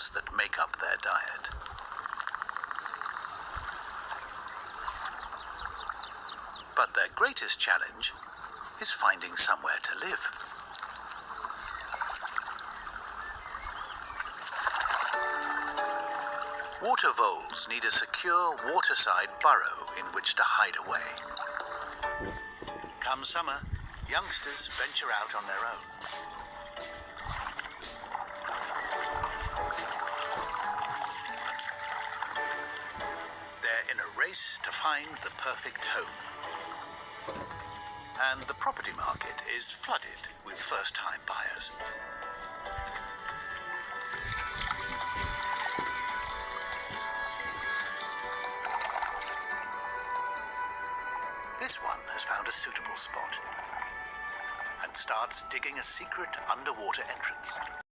nutrients that make up their diet. But their greatest challenge is finding somewhere to live. Water voles need a secure waterside burrow in which to hide away. Come summer, youngsters venture out on their own. They're in a race to find the perfect home. And the property market is flooded with first-time buyers. This one has found a suitable spot and starts digging a secret underwater entrance.